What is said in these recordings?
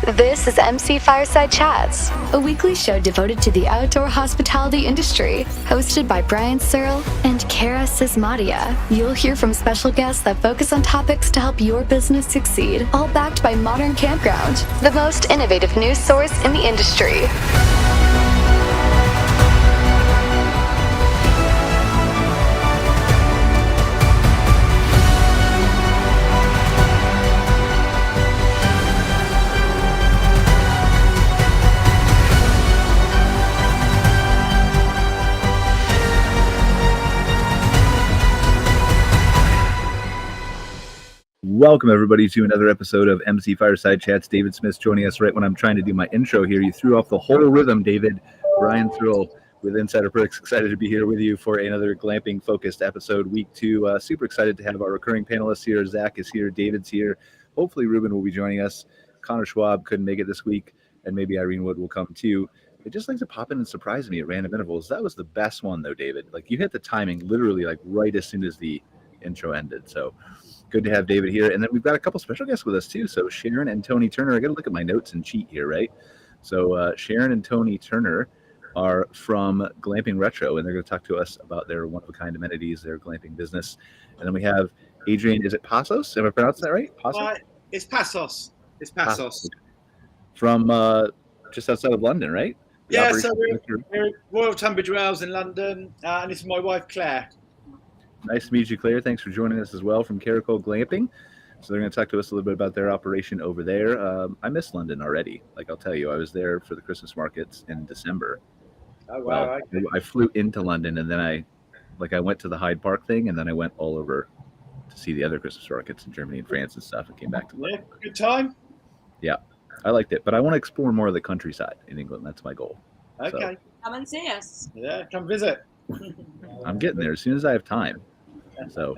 This is MC Fireside Chats, a weekly show devoted to the outdoor hospitality industry, hosted by Brian Searl and Kara Sismadia. You'll hear from special guests that focus on topics to help your business succeed, all backed by Modern Campground, the most innovative news source in the industry. Welcome, everybody, to another episode of MC Fireside Chats. David Smith joining us right when I'm trying to do my intro here. You threw off the whole rhythm, David. Brian Searl with Insider Perks. Excited to be here with you for another glamping-focused episode, week 2. Super excited to have our recurring panelists here. Zach is here. David's here. Hopefully, Ruben will be joining us. Connor Schwab couldn't make it this week, and maybe Irene Wood will come too. They just like to pop in and surprise me at random intervals. That was the best one, though, David. Like, you hit the timing literally like right as soon as the intro ended. So good to have David here. And then we've got a couple special guests with us too. So Sharen and Tony Turner, I got to look at my notes and cheat here, right? So Sharen and Tony Turner are from Glamping Retro, and they're going to talk to us about their one-of-a-kind amenities, their glamping business. And then we have Adrian, is it Passos? Have I pronounced that right? Passos? It's Passos. It's Passos. From just outside of London, right? Yeah, so we're at Royal Tunbridge Wells in London, and this is my wife, Claire. Nice to meet you, Claire. Thanks for joining us as well from Caracol Glamping. So they're going to talk to us a little bit about their operation over there. I miss London already. Like, I'll tell you, I was there for the Christmas markets in December. Oh, wow. Well, I flew into London, and then I went to the Hyde Park thing, and then I went all over to see the other Christmas markets in Germany and France and stuff, and came back to London. Yeah, good time. Yeah, I liked it. But I want to explore more of the countryside in England. That's my goal. Okay. So, come and see us. Yeah, come visit. I'm getting there as soon as I have time. So,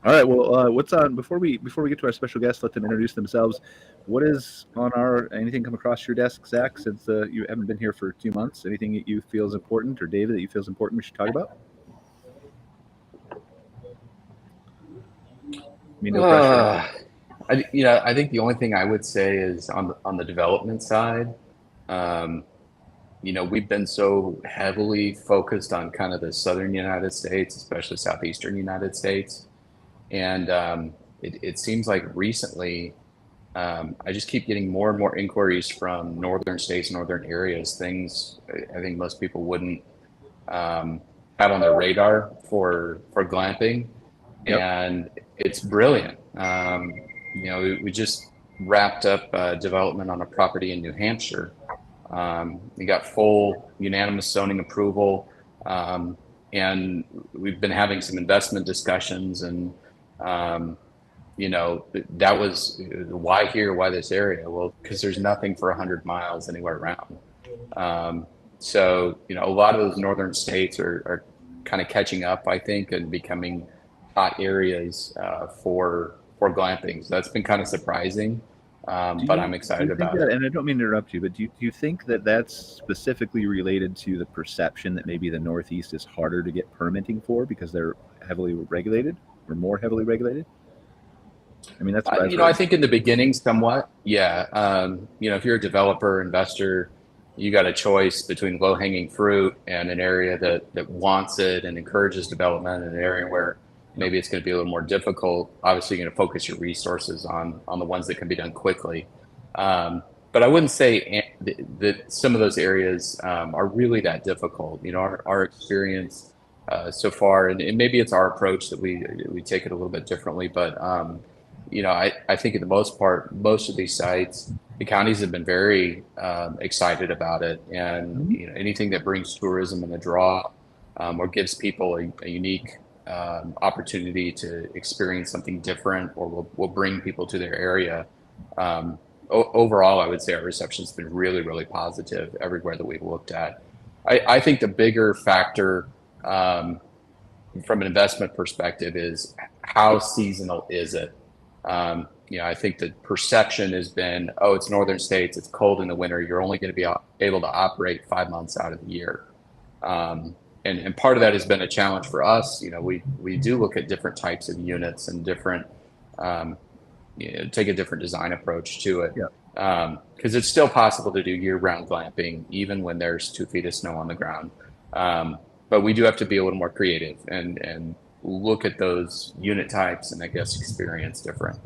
all right. Well, what's on before we get to our special guests? Let them introduce themselves. What is on anything come across your desk, Zach? Since you haven't been here for 2 months, anything that you feel is important, or David that you feel is important we should talk about? No pressure. I think the only thing I would say is on the development side. We've been so heavily focused on kind of the southern United States, especially southeastern United States. And it seems like recently, I just keep getting more and more inquiries from northern states, northern areas, things I think most people wouldn't have on their radar for glamping. Yep. And it's brilliant. We just wrapped up development on a property in New Hampshire. We got full unanimous zoning approval, and we've been having some investment discussions, and that was why here, why this area? Well, because there's nothing for 100 miles anywhere around. So a lot of those northern states are kind of catching up, I think, and becoming hot areas for glamping. So that's been kind of surprising. But I'm excited about it. And I don't mean to interrupt you, but do you think that that's specifically related to the perception that maybe the Northeast is harder to get permitting for because they're heavily regulated or more heavily regulated? I mean, that's what I think in the beginning, somewhat, yeah. If you're a developer, investor, you got a choice between low-hanging fruit and an area that wants it and encourages development, and an area where maybe it's going to be a little more difficult. Obviously, you're going to focus your resources on the ones that can be done quickly. But I wouldn't say that some of those areas are really that difficult. Our experience so far, and maybe it's our approach that we take it a little bit differently. But I think, for the most part, most of these sites, the counties have been very excited about it, and anything that brings tourism and a draw, or gives people a unique opportunity to experience something different, or will bring people to their area. Overall, I would say our reception's been really, really positive everywhere that we've looked at. I think the bigger factor from an investment perspective is how seasonal is it? I think the perception has been, it's northern states, it's cold in the winter, you're only going to be able to operate 5 months out of the year. And part of that has been a challenge for us. We do look at different types of units and different, take a different design approach to it. Yeah. because it's still possible to do year-round glamping even when there's 2 feet of snow on the ground. But we do have to be a little more creative and look at those unit types and I guess experience different.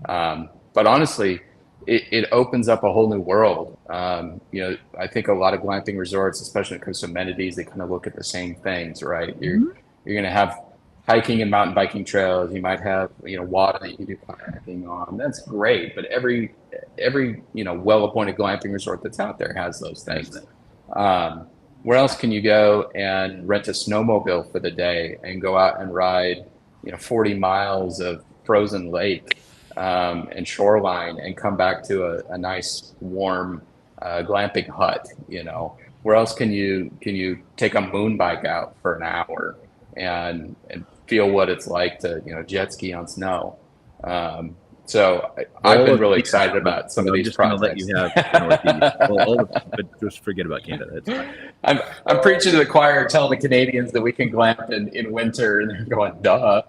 But honestly, it opens up a whole new world. I think a lot of glamping resorts, especially when it comes to amenities, they kind of look at the same things, right? You're going to have hiking and mountain biking trails. You might have, water that you can do kayaking on. That's great. But every well-appointed glamping resort that's out there has those things. Where else can you go and rent a snowmobile for the day and go out and ride, 40 miles of frozen lake and shoreline and come back to a nice warm glamping hut? Where else can you take a moon bike out for an hour and feel what it's like to jet ski on snow? So I've been really excited about some of these projects. Let you have the Northeast. But just forget about Canada. It's fine. I'm preaching to the choir, telling the Canadians that we can glamp in winter, and they're going, duh.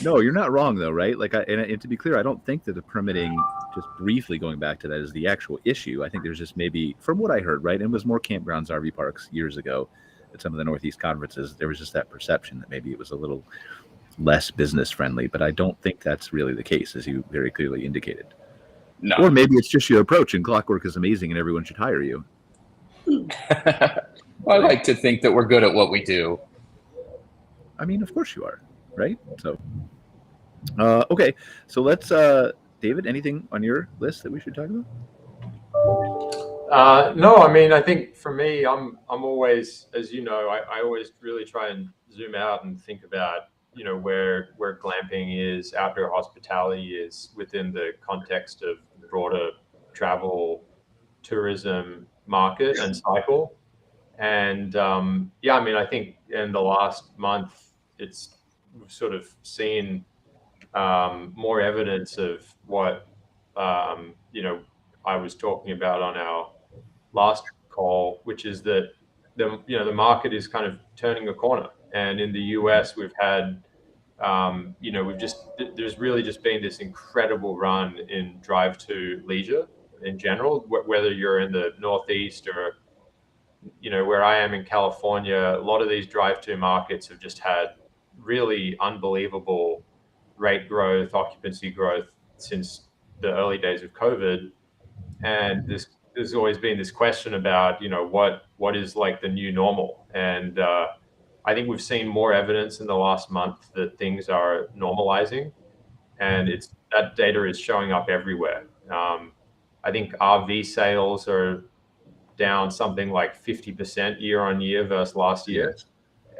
No, you're not wrong though, right? And to be clear, I don't think that the permitting, just briefly going back to that, is the actual issue. I think there's just maybe, from what I heard, right, and it was more campgrounds, RV parks years ago at some of the Northeast conferences, there was just that perception that maybe it was a little less business friendly, but I don't think that's really the case, as you very clearly indicated. No. Or maybe it's just your approach and Clockwork is amazing and everyone should hire you. I like to think that we're good at what we do. I mean, of course you are, right? So, okay. So let's, David, anything on your list that we should talk about? No, I mean, I think for me, I'm always, as you know, I always really try and zoom out and think about, where glamping is, outdoor hospitality is within the context of the broader travel tourism market and cycle. And I think in the last month, we've sort of seen more evidence of what I was talking about on our last call, which is that the market is kind of turning a corner. And in the US, we've had there's really just been this incredible run in drive to leisure in general, whether you're in the Northeast or where I am in California. A lot of these drive to markets have just had really unbelievable rate growth, occupancy growth since the early days of COVID. And there's always been this question about, what is like the new normal? And I think we've seen more evidence in the last month that things are normalizing, and that data is showing up everywhere. I think RV sales are down something like 50% year on year versus last year.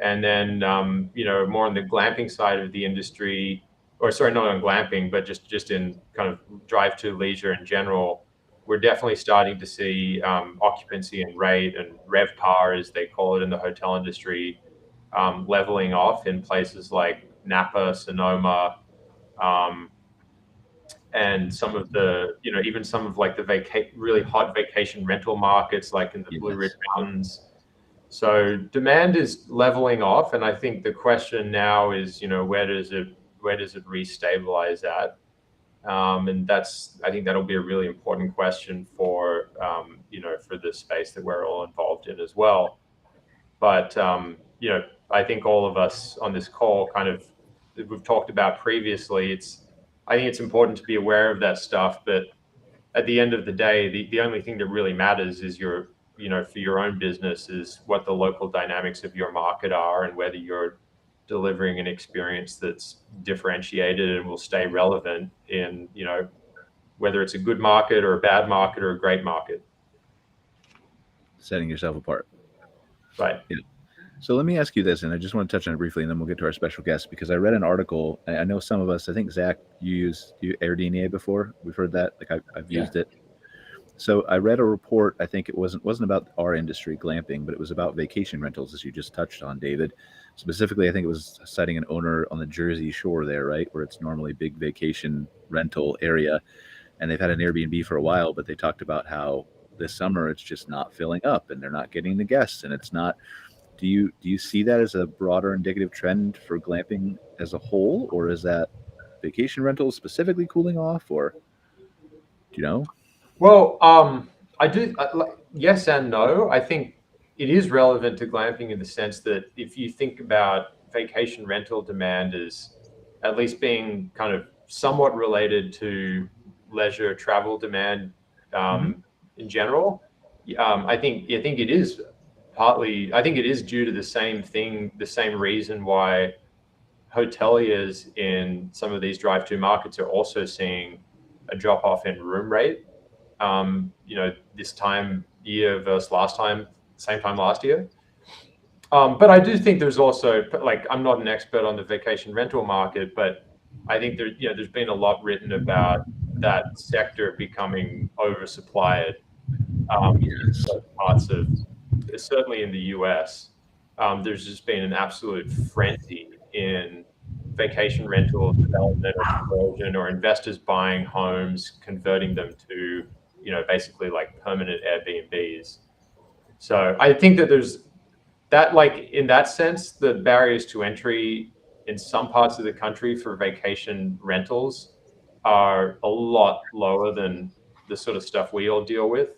And then, more on the glamping side of the industry, or sorry, not on glamping, but just in kind of drive to leisure in general, we're definitely starting to see occupancy and rate and RevPAR, as they call it in the hotel industry, leveling off in places like Napa, Sonoma, and some of the, even some of like the really hot vacation rental markets, like in the Blue Ridge Mountains. So demand is leveling off, and I think the question now is, where does it restabilize at? And I think that'll be a really important question for for the space that we're all involved in as well. But I think all of us on this call we've talked about previously. I think it's important to be aware of that stuff, but at the end of the day, the only thing that really matters is for your own business, is what the local dynamics of your market are and whether you're delivering an experience that's differentiated and will stay relevant in, whether it's a good market or a bad market or a great market. Setting yourself apart. Right. Yeah. So let me ask you this, and I just want to touch on it briefly, and then we'll get to our special guest, because I read an article. I know some of us, I think, Zach, you used AirDNA before. We've heard that. I've used it. So I read a report. I think it wasn't about our industry, glamping, but it was about vacation rentals, as you just touched on, David. Specifically, I think it was citing an owner on the Jersey Shore there, right, where it's normally a big vacation rental area. And they've had an Airbnb for a while, but they talked about how this summer it's just not filling up and they're not getting the guests, and it's not. Do you see that as a broader indicative trend for glamping as a whole, or is that vacation rentals specifically cooling off? Or Do you know? Well, I do. Yes and no. I think it is relevant to glamping in the sense that if you think about vacation rental demand as at least being kind of somewhat related to leisure travel demand in general, I think it is partly. I think it is due to the same thing, the same reason why hoteliers in some of these drive-to markets are also seeing a drop off in room rate. This time year versus same time last year. But I do think there's also, like, I'm not an expert on the vacation rental market, but I think there's been a lot written about that sector becoming oversupplied in certain parts of, certainly in the US. There's just been an absolute frenzy in vacation rental development or conversion, or investors buying homes, converting them to, basically like permanent Airbnbs. So I think that there's that, like, in that sense, the barriers to entry in some parts of the country for vacation rentals are a lot lower than the sort of stuff we all deal with.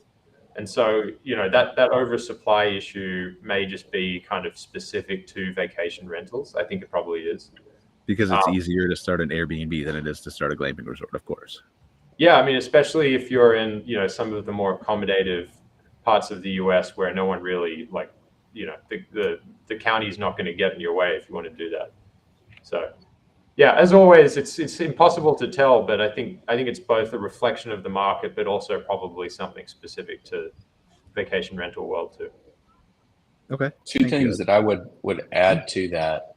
And so, that oversupply issue may just be kind of specific to vacation rentals. I think it probably is. Because it's easier to start an Airbnb than it is to start a glamping resort, of course. Yeah, I mean, especially if you're in, some of the more accommodative parts of the US where no one really, like, the county's not going to get in your way if you want to do that. So, yeah, as always, it's impossible to tell, but I think it's both a reflection of the market, but also probably something specific to vacation rental world too. Okay. Two things that I would add to that,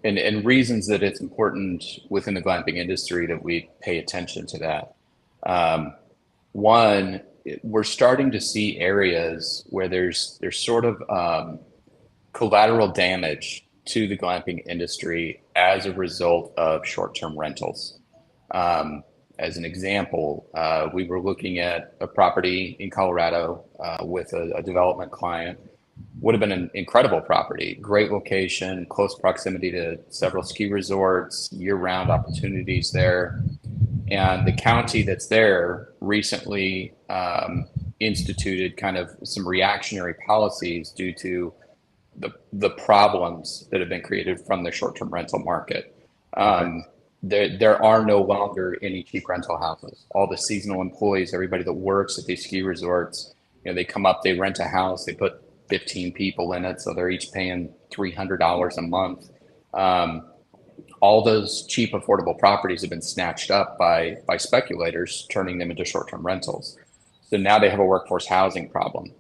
and reasons that it's important within the glamping industry that we pay attention to that. One, we're starting to see areas where there's sort of collateral damage to the glamping industry as a result of short-term rentals. As an example, we were looking at a property in Colorado with a development client. Would have been an incredible property, great location, close proximity to several ski resorts, year-round opportunities there. And the county that's there recently instituted kind of some reactionary policies due to the problems that have been created from the short-term rental market. There are no longer any cheap rental houses. All the seasonal employees, everybody that works at these ski resorts, they come up, they rent a house, they put 15 people in it, so they're each paying $300 a month. All those cheap, affordable properties have been snatched up by speculators, turning them into short-term rentals. So now they have a workforce housing problem.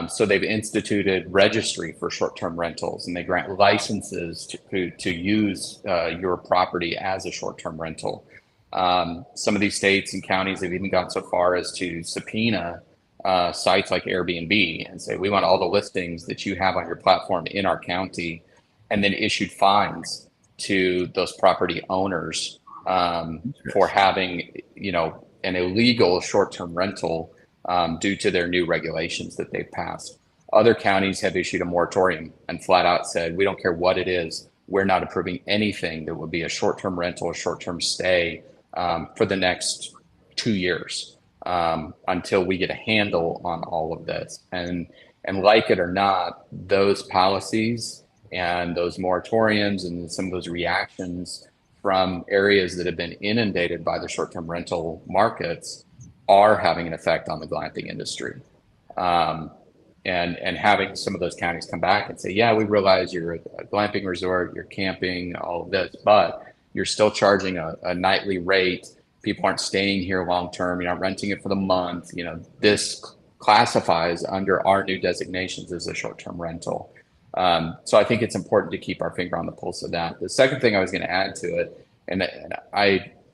So they've instituted registry for short-term rentals, and they grant licenses to use your property as a short-term rental. Some of these states and counties have even gone so far as to subpoena sites like Airbnb and say, we want all the listings that you have on your platform in our county, and then issued fines to those property owners for having, an illegal short-term rental due to their new regulations that they've passed. Other counties have issued a moratorium and flat out said, we don't care what it is, we're not approving anything that would be a short-term rental or short-term stay for the next 2 years until we get a handle on all of this. And like it or not, those policies and those moratoriums and some of those reactions from areas that have been inundated by the short-term rental markets are having an effect on the glamping industry. And having some of those counties come back and say, yeah, we realize you're a glamping resort, you're camping, all of this, but you're still charging a nightly rate. People aren't staying here long-term. You're not renting it for the month. This classifies under our new designations as a short-term rental. So I think it's important to keep our finger on the pulse of that. The second thing I was going to add to it, and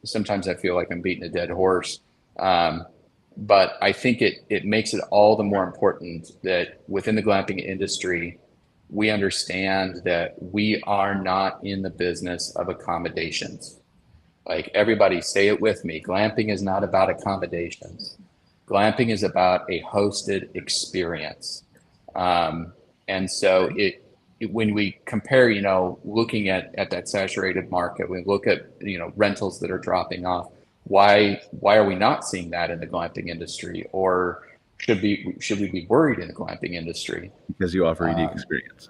sometimes I feel like I'm beating a dead horse, but I think it makes it all the more important that within the glamping industry, we understand that we are not in the business of accommodations. Like, everybody say it with me, glamping is not about accommodations. Glamping is about a hosted experience. And so when we compare, looking at that saturated market, we look at, rentals that are dropping off, why are we not seeing that in the glamping industry, or should we be worried in the glamping industry? Because you offer a unique experience.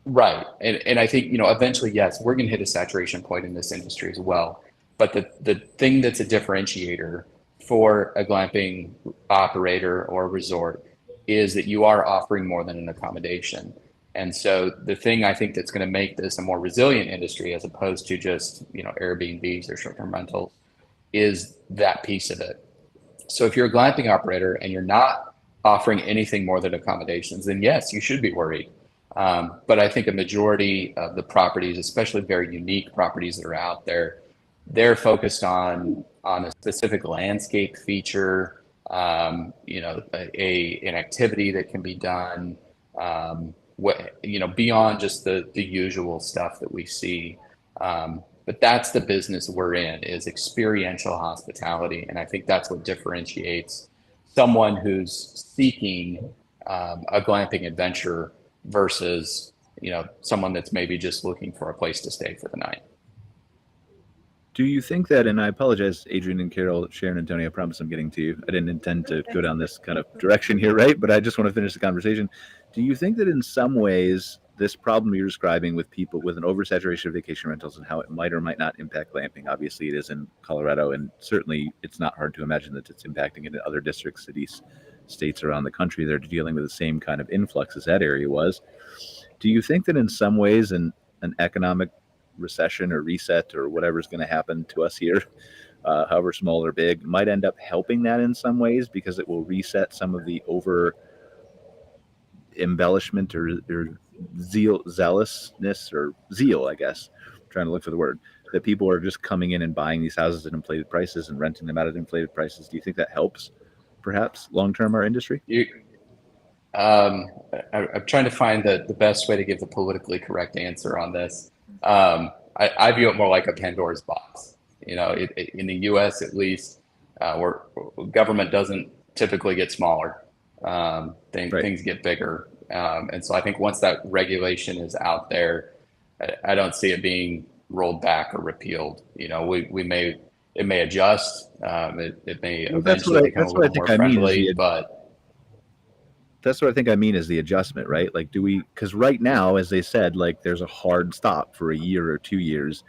Right. And I think, eventually, yes, we're going to hit a saturation point in this industry as well. But the thing that's a differentiator for a glamping operator or resort is that you are offering more than an accommodation. And so the thing I think that's going to make this a more resilient industry, as opposed to just, Airbnbs or short-term rentals, is that piece of it. So if you're a glamping operator and you're not offering anything more than accommodations, then yes, you should be worried. But I think a majority of the properties, especially very unique properties that are out there, they're focused on a specific landscape feature, an activity that can be done, beyond just the usual stuff that we see. But that's the business we're in, is experiential hospitality. And I think that's what differentiates someone who's seeking a glamping adventure versus, someone that's maybe just looking for a place to stay for the night. Do you think that, and I apologize, Adrian and Carol, Sharen and Tony, I promise I'm getting to you. I didn't intend to go down this kind of direction here, right? But I just want to finish the conversation. Do you think that in some ways, this problem you're describing with people with an oversaturation of vacation rentals and how it might or might not impact glamping, obviously it is in Colorado, and certainly it's not hard to imagine that it's impacting it in other districts, cities, states around the country that are dealing with the same kind of influx as that area was. Do you think that in some ways an economic recession or reset or whatever is going to happen to us here, however small or big, might end up helping that in some ways, because it will reset some of the over embellishment or zealousness or zeal, I guess, I'm trying to look for the word, that people are just coming in and buying these houses at inflated prices and renting them out at inflated prices? Do you think that helps perhaps long-term our industry? I'm trying to find the best way to give the politically correct answer on this. I view it more like a Pandora's box. In the U.S. at least, where government doesn't typically get smaller, things get bigger, and so I think once that regulation is out there, I don't see it being rolled back or repealed. It may adjust, it may eventually become a little more friendly, but. That's what I think I mean is the adjustment, right? Like, because right now, as they said, like there's a hard stop for a year or 2 years.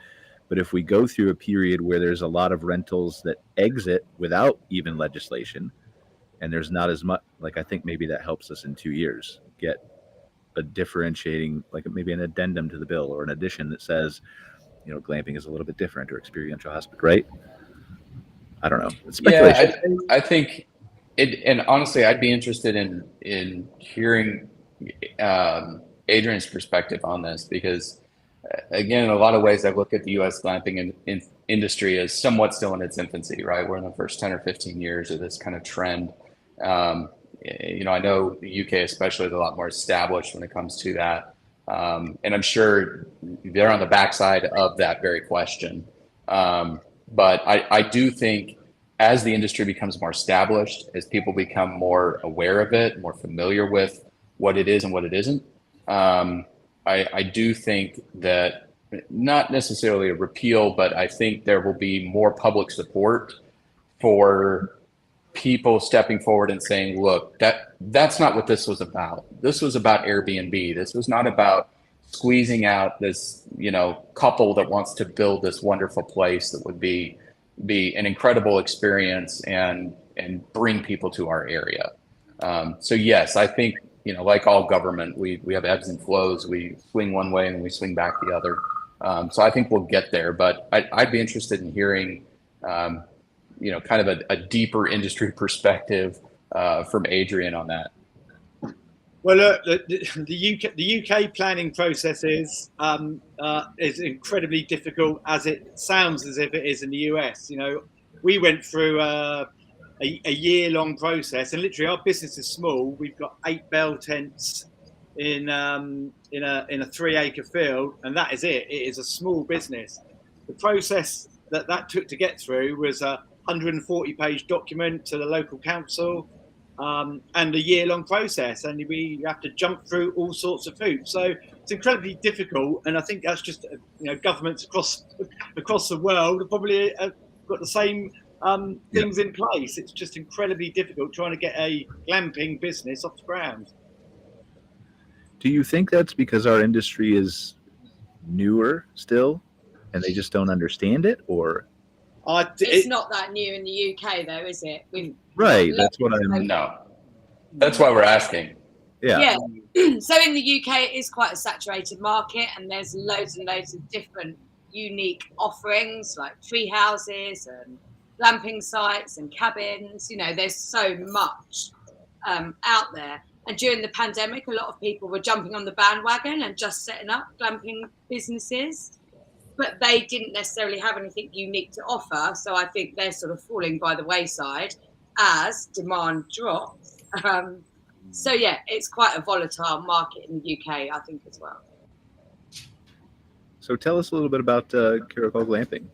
But if we go through a period where there's a lot of rentals that exit without even legislation, and there's not as much, like I think maybe that helps us in 2 years get a differentiating, like maybe an addendum to the bill or an addition that says, glamping is a little bit different or experiential hospitality, right? I don't know. It's speculation. Yeah, I think. And honestly, I'd be interested in hearing Adrian's perspective on this, because, again, in a lot of ways, I look at the U.S. glamping industry as somewhat still in its infancy, right? We're in the first 10 or 15 years of this kind of trend. I know the U.K. especially is a lot more established when it comes to that. And I'm sure they're on the backside of that very question. But I do think, as the industry becomes more established, as people become more aware of it, more familiar with what it is and what it isn't, I do think that, not necessarily a repeal, but I think there will be more public support for people stepping forward and saying, look, that's not what this was about. This was about Airbnb. This was not about squeezing out this, couple that wants to build this wonderful place that would be an incredible experience and bring people to our area. So yes, I think, like all government, we have ebbs and flows. We swing one way and we swing back the other. So I think we'll get there, but I'd be interested in hearing, kind of a deeper industry perspective from Adrian on that. Well, look, the UK planning process is incredibly difficult, as it sounds as if it is in the US. We went through a year-long process, and literally our business is small. We've got 8 bell tents in a 3-acre field, and that is it. It is a small business. The process that took to get through was a 140-page document to the local council. And a year-long process, and we have to jump through all sorts of hoops. So it's incredibly difficult, and I think that's just governments across the world are probably got the same things in place. It's just incredibly difficult trying to get a glamping business off the ground. Do you think that's because our industry is newer still and they just don't understand it, or? It's not that new in the UK though, is it? Right, that's what I'm... No. That's why we're asking. Yeah. So in the UK, it is quite a saturated market, and there's loads and loads of different unique offerings like tree houses and glamping sites and cabins. You know, there's so much out there. And during the pandemic, a lot of people were jumping on the bandwagon and just setting up glamping businesses, but they didn't necessarily have anything unique to offer. So I think they're sort of falling by the wayside as demand drops. So yeah, it's quite a volatile market in the UK, I think, as well. So tell us a little bit about Caracol Glamping.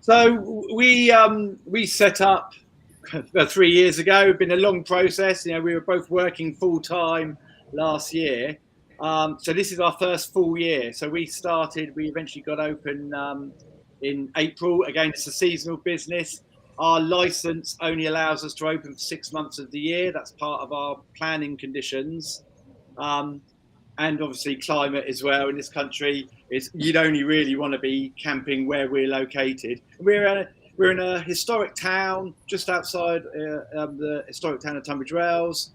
So we set up 3 years ago. It's been a long process. You know, we were both working full time last year. So this is our first full year. So we eventually got open in April. Again, it's a seasonal business. Our license only allows us to open for 6 months of the year. That's part of our planning conditions. And obviously climate as well in this country is you'd only really want to be camping where we're located. We're in a historic town just outside the historic town of Tunbridge Wells.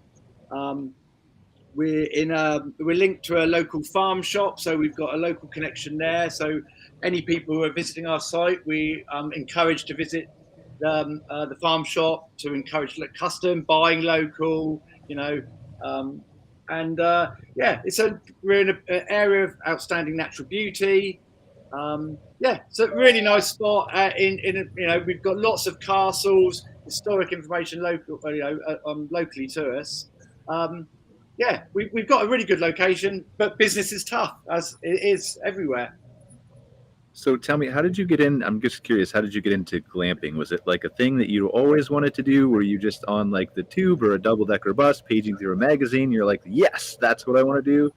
We're linked to a local farm shop, so we've got a local connection there. So any people who are visiting our site, we encourage to visit the farm shop to encourage custom buying local, you know, we're in an area of outstanding natural beauty. It's a really nice spot. We've got lots of castles, historic information locally to us. We've got a really good location, but business is tough as it is everywhere. So tell me, how did you get in? I'm just curious, how did you get into glamping? Was it like a thing that you always wanted to do? Were you just on like the tube or a double-decker bus, paging through a magazine? You're like, yes, that's what I want to do.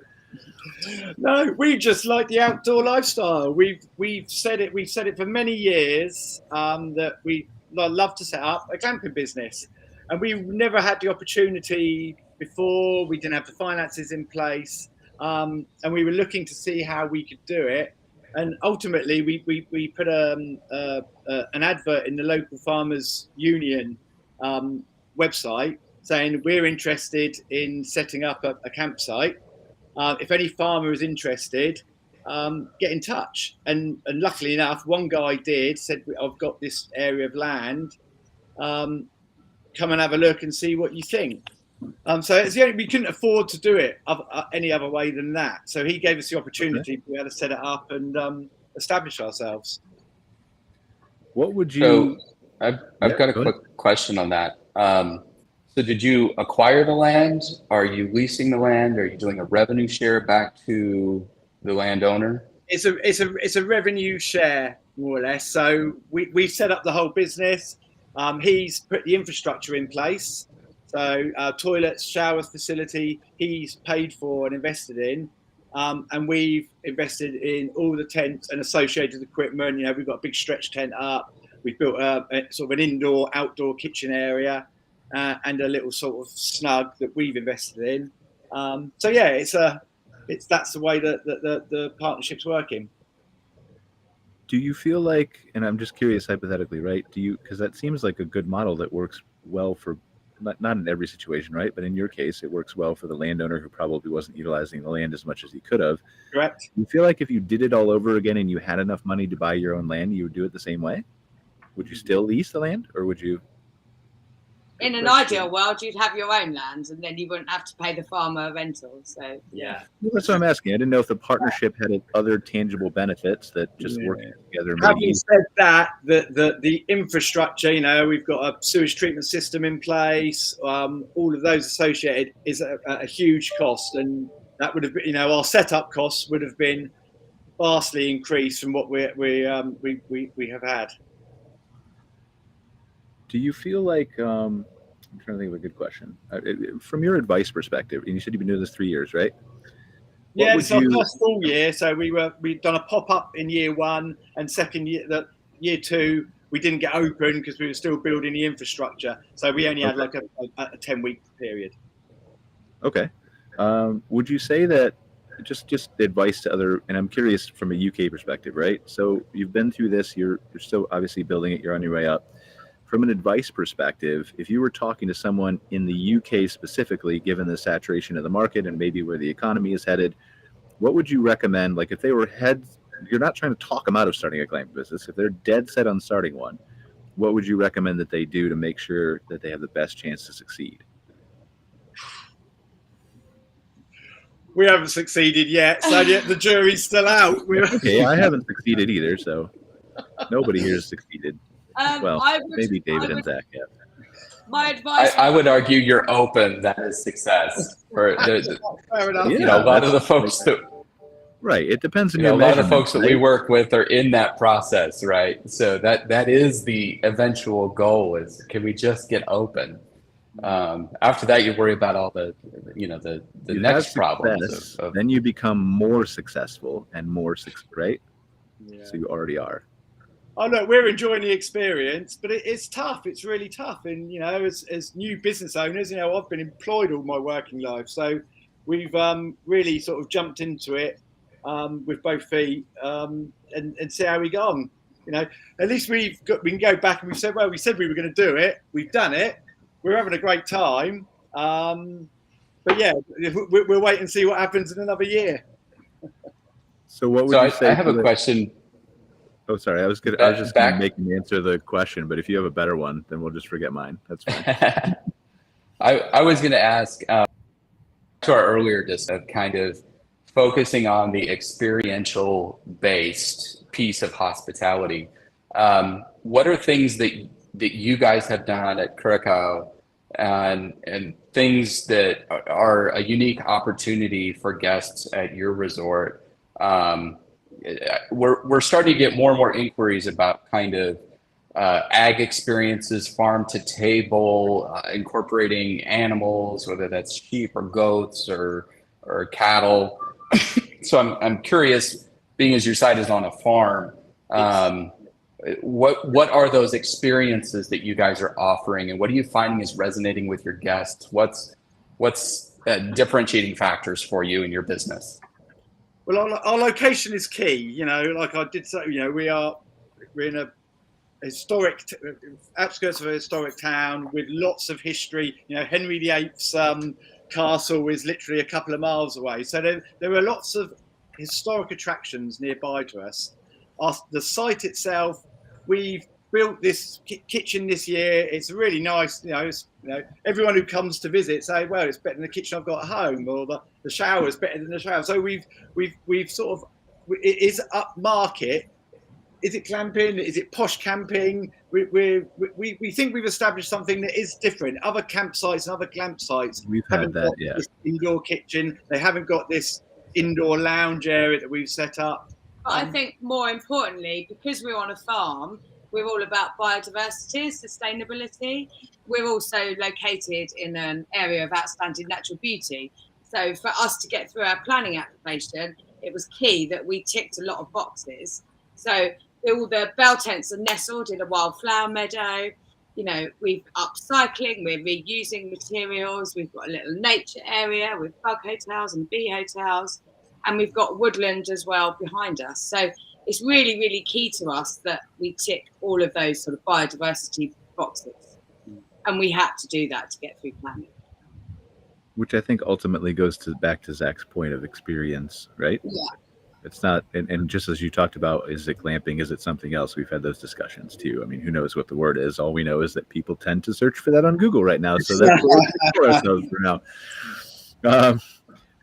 No, we just like the outdoor lifestyle. We've said it for many years that we love to set up a glamping business, and we never had the opportunity before. We didn't have the finances in place, and we were looking to see how we could do it. And ultimately, we put an advert in the local farmers union website saying we're interested in setting up a campsite. If any farmer is interested, get in touch. And luckily enough, one guy said, I've got this area of land. Come and have a look and see what you think. So it's we couldn't afford to do it any other way than that. So he gave us the opportunity to be able to set it up and establish ourselves. What would you? So I've got a quick question on that. So did you acquire the land? Are you leasing the land? Are you doing a revenue share back to the landowner? It's a revenue share, more or less. So we set up the whole business. He's put the infrastructure in place. So toilets, showers, facility, he's paid for and invested in. And we've invested in all the tents and associated equipment. You know, we've got a big stretch tent up. We've built a sort of an indoor, outdoor kitchen area and a little sort of snug that we've invested in. That's the way that the partnership's working. Do you feel like, and I'm just curious hypothetically, right? Because that seems like a good model that works well for, not in every situation, right? But in your case, it works well for the landowner who probably wasn't utilizing the land as much as he could have. Correct. Do you feel like if you did it all over again and you had enough money to buy your own land, you would do it the same way? Would you still lease the land, or would you? In an ideal world, you'd have your own land, and then you wouldn't have to pay the farmer rental. So yeah, that's what I'm asking. I didn't know if the partnership had other tangial benefits that just working together. Having said that, the infrastructure, you know, we've got a sewage treatment system in place. All of those associated is a huge cost, and that would have been, you know, our setup costs would have been vastly increased from what we have had. Do you feel like, I'm trying to think of a good question. From your advice perspective, and you said you've been doing this 3 years, right? Yeah, it's our first full year. So we'd done a pop up in year 1, and second year, year 2, we didn't get open because we were still building the infrastructure. So we only had like a 10-week period. Okay. Would you say that just advice to other, and I'm curious from a UK perspective, right? So you've been through this, you're still obviously building it, you're on your way up. From an advice perspective, if you were talking to someone in the UK specifically, given the saturation of the market and maybe where the economy is headed, what would you recommend? Like if they were you're not trying to talk them out of starting a glamping business. If they're dead set on starting one, what would you recommend that they do to make sure that they have the best chance to succeed? We haven't succeeded yet, so the jury's still out. Okay, I haven't succeeded either, so nobody here has succeeded. Maybe David and Zach have. My advice. I would argue you're open. That is success. For Fair enough. a lot of the folks that. Right. It depends on a lot of folks that we work with are in that process, right? So that is the eventual goal: is can we just get open? After that, you worry about all the next problems. Then you become more successful and more right? Yeah. So you already are. Oh look, we're enjoying the experience, but it's tough. It's really tough, and as new business owners, I've been employed all my working life, so we've really sort of jumped into it with both feet and see how we go on. At least we can go back and we said we were going to do it. We've done it. We're having a great time. But yeah, we'll wait and see what happens in another year. So what would you say? I have a question. Oh, sorry. I was just going to make me answer the question, but if you have a better one, then we'll just forget mine. That's fine. I was going to ask to our earlier discussion, kind of focusing on the experiential based piece of hospitality. What are things that you guys have done at Caracol and things that are a unique opportunity for guests at your resort? We're starting to get more and more inquiries about kind of ag experiences, farm to table, incorporating animals, whether that's sheep or goats or cattle. So I'm curious, being as your site is on a farm, what are those experiences that you guys are offering, and what are you finding is resonating with your guests? What's differentiating factors for you in your business? Well, our location is key. Like I did say, we're in a historic outskirts of a historic town with lots of history. Henry VIII's castle is literally a couple of miles away. So there are lots of historic attractions nearby to us. The site itself, we've built this kitchen this year. It's really nice. Everyone who comes to visit say, well, it's better than the kitchen I've got at home, or the shower is better than the shower. So we've sort of, it is upmarket. Is it glamping? Is it posh camping? We think we've established something that is different. Other campsites and other glampsites haven't got this indoor kitchen. They haven't got this indoor lounge area that we've set up. But I think more importantly, because we're on a farm, we're all about biodiversity, sustainability. We're also located in an area of outstanding natural beauty. So for us to get through our planning application, it was key that we ticked a lot of boxes. So all the bell tents are nestled in a wildflower meadow. We've upcycling, we're reusing materials. We've got a little nature area with bug hotels and bee hotels. And we've got woodland as well behind us. So it's really, really key to us that we tick all of those sort of biodiversity boxes. And we had to do that to get through planning. Which I think ultimately goes back to Zach's point of experience, right? Yeah. It's not, and just as you talked about, is it glamping? Is it something else? We've had those discussions too. I mean, who knows what the word is? All we know is that people tend to search for that on Google right now. So that's what we're for ourselves for now.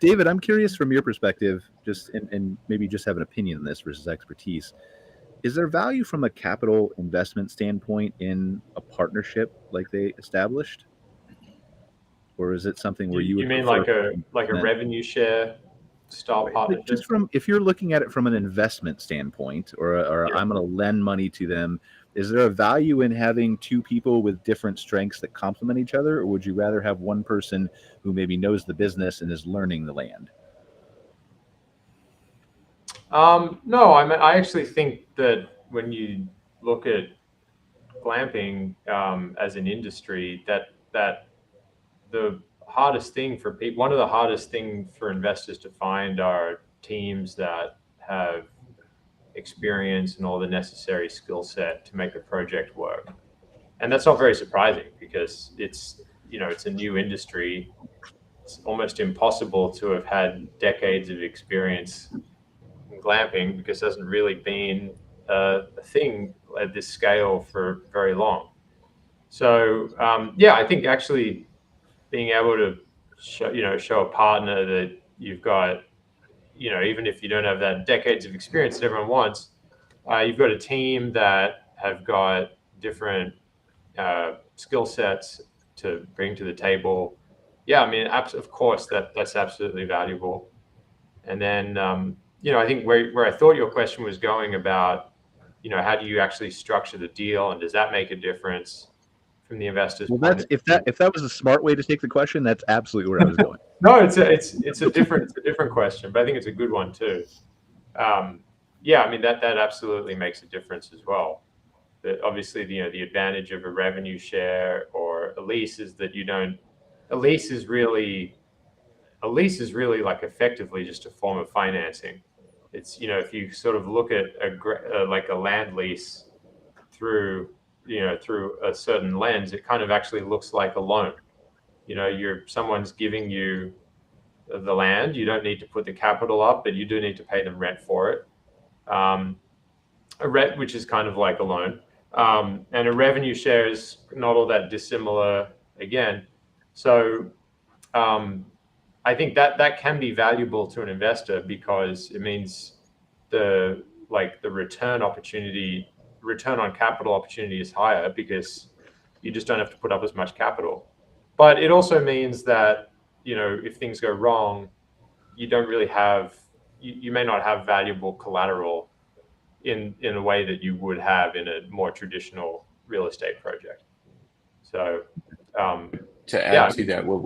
David, I'm curious from your perspective, and maybe just have an opinion on this versus expertise. Is there value from a capital investment standpoint in a partnership like they established? Or is it something where you mean like a revenue share style partnership? Just if you're looking at it from an investment standpoint, or I'm going to lend money to them, is there a value in having two people with different strengths that complement each other, or would you rather have one person who maybe knows the business and is learning the land? No, I actually think that when you look at glamping as an industry, that the hardest thing for people, one of the hardest things for investors to find are teams that have experience and all the necessary skill set to make a project work. And that's not very surprising because it's a new industry. It's almost impossible to have had decades of experience in glamping because it hasn't really been a thing at this scale for very long. So I think actually being able to show a partner that you've got, even if you don't have that decades of experience that everyone wants, you've got a team that have got different skill sets to bring to the table. Yeah, I mean, of course, that's absolutely valuable. And then, I think where I thought your question was going about, how do you actually structure the deal, and does that make a difference from the investors' Well, point of if view? that was a smart way to take the question, that's absolutely where I was going. No, it's a different question, but I think it's a good one too. I mean that absolutely makes a difference as well. That obviously the advantage of a revenue share or a lease is that a lease is really like effectively just a form of financing. It's if you sort of look at like a land lease through a certain lens, it kind of actually looks like a loan. Someone's giving you the land. You don't need to put the capital up, but you do need to pay them rent for it. A rent, which is kind of like a loan, and a revenue share is not all that dissimilar again. So I think that can be valuable to an investor because it means the return on capital opportunity is higher because you just don't have to put up as much capital. But it also means that, if things go wrong, you may not have valuable collateral in a way that you would have in a more traditional real estate project. So to add to that, what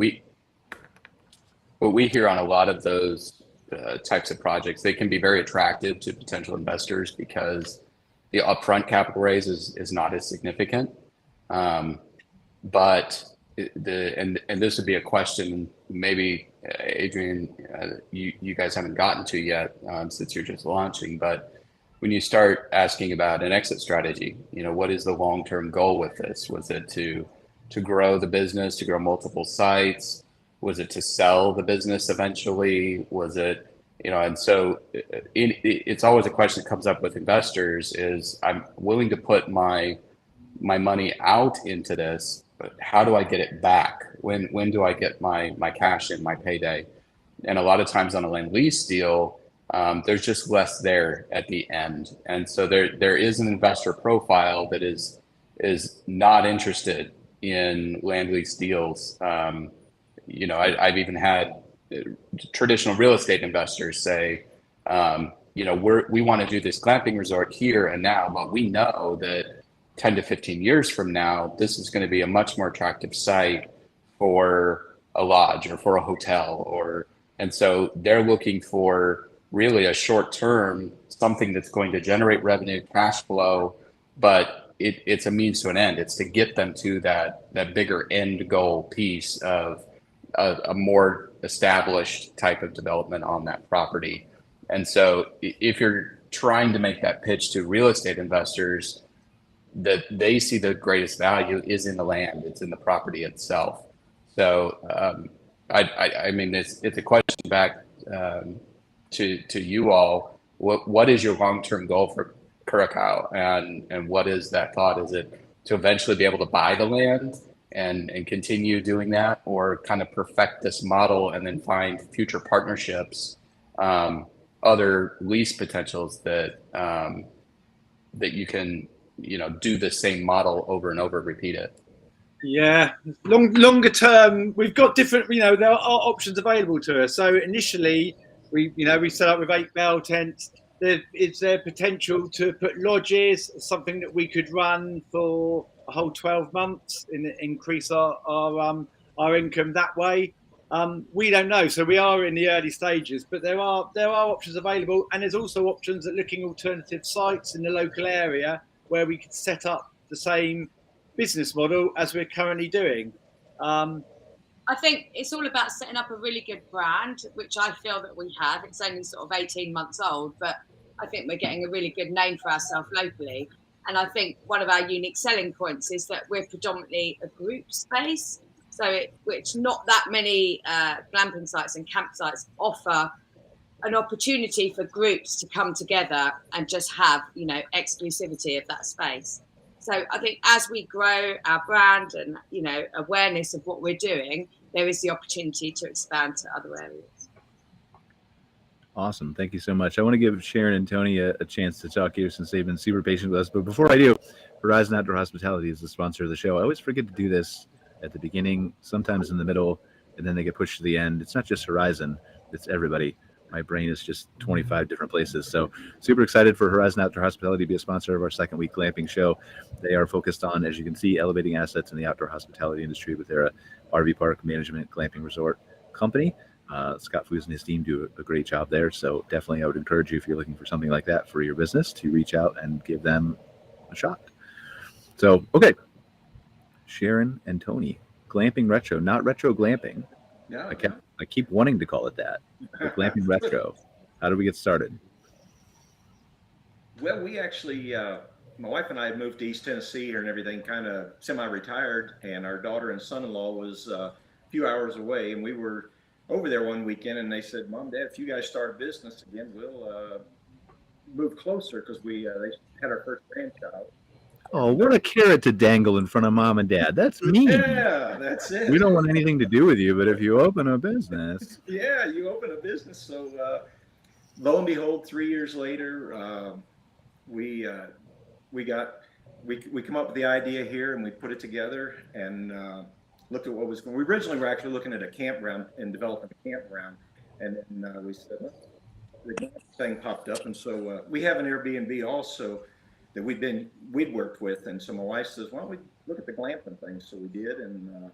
we hear on a lot of those types of projects, they can be very attractive to potential investors because the upfront capital raise is not as significant. But this would be a question maybe Adrian, you guys haven't gotten to yet since you're just launching, but when you start asking about an exit strategy, what is the long-term goal with this? Was it to grow the business, to grow multiple sites? Was it to sell the business eventually? Was it, and so it's always a question that comes up with investors is I'm willing to put my money out into this, but how do I get it back? When do I get my cash in, my payday? And a lot of times on a land lease deal, there's just less there at the end. And so there is an investor profile that is not interested in land lease deals. I've even had traditional real estate investors say, we want to do this glamping resort here and now, but we know that 10 to 15 years from now, this is going to be a much more attractive site for a lodge or for a hotel, and so they're looking for really a short term, something that's going to generate revenue, cash flow, but it's a means to an end. It's to get them to that bigger end goal piece of a more established type of development on that property. And so if you're trying to make that pitch to real estate investors, that they see the greatest value is in the land, it's in the property itself. So I mean, it's a question back to you all. What is your long-term goal for Caracol, and what is that thought? Is it to eventually be able to buy the land and continue doing that, or kind of perfect this model and then find future partnerships, other lease potentials that you can do the same model over and over, repeat it? Yeah, longer term, we've got different. There are options available to us. So initially, we set up with 8 bell tents. Is there potential to put lodges, something that we could run for a whole 12 months and increase our income that way? We don't know. So we are in the early stages, but there are options available, and there's also options at looking alternative sites in the local area where we could set up the same business model as we're currently doing. I think it's all about setting up a really good brand, which I feel that we have. It's only sort of 18 months old, but I think we're getting a really good name for ourselves locally. And I think one of our unique selling points is that we're predominantly a group space. So which not that many glamping sites and campsites offer an opportunity for groups to come together and just have, exclusivity of that space. So I think as we grow our brand and, awareness of what we're doing, there is the opportunity to expand to other areas. Awesome. Thank you so much. I want to give Sharen and Tony a chance to talk here since they've been super patient with us. But before I do, Horizon Outdoor Hospitality is the sponsor of the show. I always forget to do this at the beginning, sometimes in the middle, and then they get pushed to the end. It's not just Horizon, it's everybody. My brain is just 25 different places. So super excited for Horizon Outdoor Hospitality to be a sponsor of our second week glamping show. They are focused on, as you can see, elevating assets in the outdoor hospitality industry with their RV park management glamping resort company. Scott Foos and his team do a great job there. So definitely I would encourage you, if you're looking for something like that for your business, to reach out and give them a shot. So, okay. Sharen and Tony, Glamping Retro, not retro glamping. No, I keep wanting to call it that. But Glamping Retro. How did we get started? Well, we actually, my wife and I had moved to East Tennessee and everything, kind of semi-retired, and our daughter and son-in-law was a few hours away, and we were over there one weekend, and they said, "Mom, Dad, if you guys start a business again, we'll move closer," because they had our first grandchild. Oh, what a carrot to dangle in front of Mom and Dad. That's mean. Yeah, that's it. We don't want anything to do with you, but if you open a business. Yeah, you open a business. So lo and behold, 3 years later, we come up with the idea here, and we put it together and looked at what was going. We originally were actually looking at a campground and developing a campground, and then we said, the thing popped up, and so we have an Airbnb also that we'd worked with, and so my wife says, "Why don't we look at the glamping thing?" So we did, and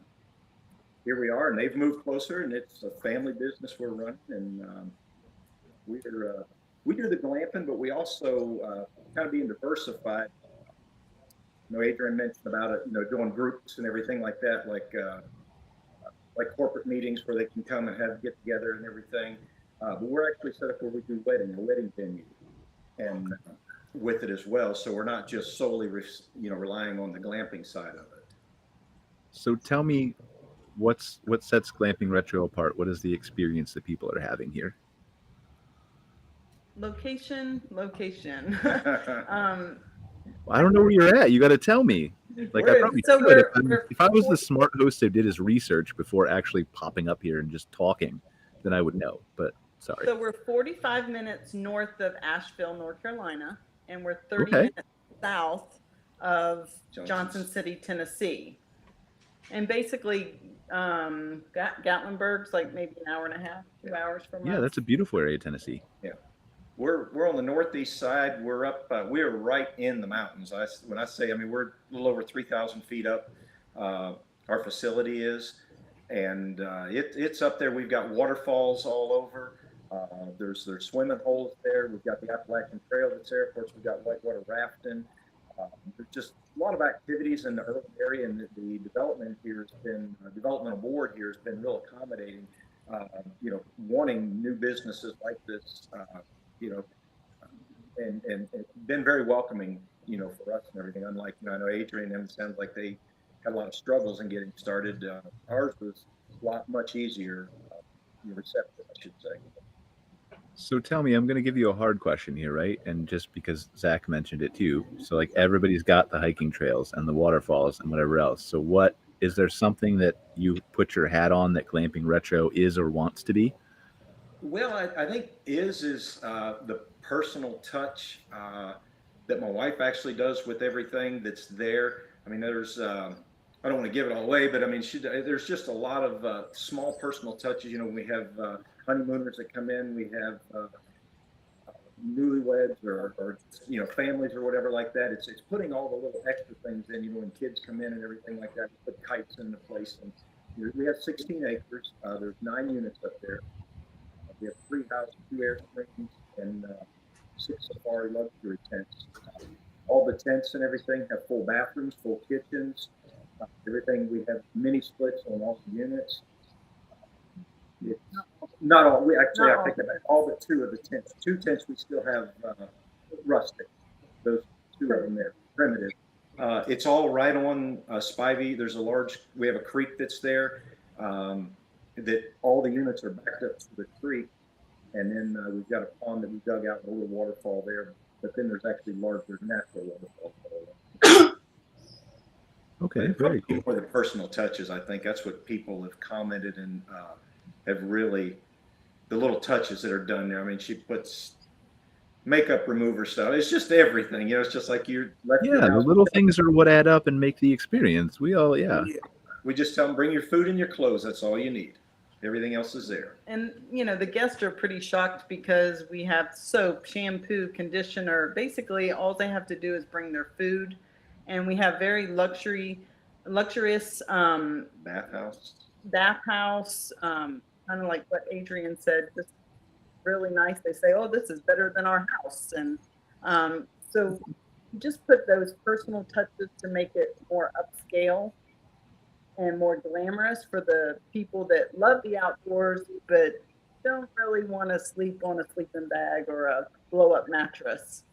here we are, and they've moved closer, and it's a family business we're running, and we do the glamping, but we also kind of being diversified. Adrian mentioned about it, doing groups and everything like that, like corporate meetings where they can come and get together and everything. But we're actually set up where we do a wedding venue, and with it as well. So we're not just solely, relying on the glamping side of it. So tell me, what sets Glamping Retro apart? What is the experience that people are having here? Location. I don't know where you're at. You got to tell me. Like, I probably could. If I was the smart host who did his research before actually popping up here and just talking, then I would know. But sorry. So we're 45 minutes north of Asheville, North Carolina, and we're 30 minutes south of Johnson City, Tennessee. And basically, Gatlinburg's like maybe an hour and a half, 2 hours from us. Yeah, that's a beautiful area, Tennessee. Yeah. We're on the northeast side. We're up. We're right in the mountains. When I say, we're a little over 3,000 feet up. Our facility is, and it's up there. We've got waterfalls all over. There's swimming holes there. We've got the Appalachian Trail that's there. Of course, we've got whitewater rafting. There's just a lot of activities in the urban area, and the development here has been developmental board here has been real accommodating. Wanting new businesses like this. And it's been very welcoming, for us and everything. Unlike, I know Adrian and sounds like they had a lot of struggles in getting started. Ours was much easier, receptive, I should say. So tell me, I'm going to give you a hard question here, right? And just because Zach mentioned it too. So like everybody's got the hiking trails and the waterfalls and whatever else. So is there something that you put your hat on that Glamping Retro is or wants to be? Well, I think is the personal touch that my wife actually does with everything that's there. There's I don't want to give it all away, but there's just a lot of small personal touches. We have honeymooners that come in. We have newlyweds or families or whatever like that. It's putting all the little extra things in. When kids come in and everything like that, put kites into place and we have 16 acres. There's 9 units up there. We have 3 houses, 2 airstreams, and 6 safari luxury tents. All the tents and everything have full bathrooms, full kitchens, everything. We have mini splits on all the units. It's not all. We actually, I think about all but 2 of the tents. 2 tents we still have rustic. Those 2 of them there, primitive. It's all right on Spivey. There's we have a creek that's there. That all the units are backed up to the creek, and then we've got a pond that we dug out, a little waterfall there. But then there's actually larger natural waterfalls. Okay, very cool. For the personal touches, I think that's what people have commented and have really, the little touches that are done there. I mean, she puts makeup remover stuff. It's just everything, it's just like you're left. Yeah, the little things are what add up and make the experience. We just tell them, bring your food and your clothes. That's all you need. Everything else is there. And, the guests are pretty shocked because we have soap, shampoo, conditioner. Basically, all they have to do is bring their food. And we have very luxurious bathhouse, kind of like what Adrian said, just really nice. They say, oh, this is better than our house. And so just put those personal touches to make it more upscale and more glamorous for the people that love the outdoors, but don't really want to sleep on a sleeping bag or a blow-up mattress.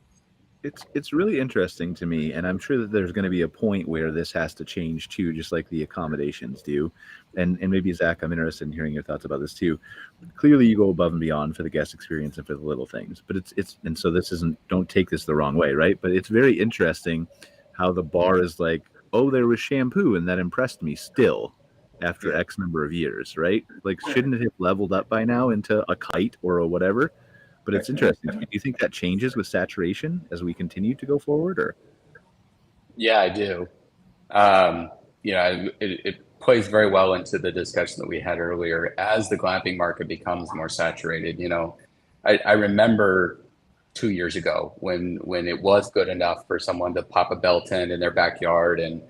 It's really interesting to me, and I'm sure that there's going to be a point where this has to change too, just like the accommodations do. And maybe, Zach, I'm interested in hearing your thoughts about this too. Clearly, you go above and beyond for the guest experience and for the little things. But and so this isn't, don't take this the wrong way, right? But it's very interesting how the bar is like, oh, there was shampoo, and that impressed me still after X number of years, right? Like, shouldn't it have leveled up by now into a kite or a whatever? But it's interesting. Do you think that changes with saturation as we continue to go forward, or? Yeah, I do. It plays very well into the discussion that we had earlier. As the glamping market becomes more saturated, I remember 2 years ago when it was good enough for someone to pop a bell tent in their backyard and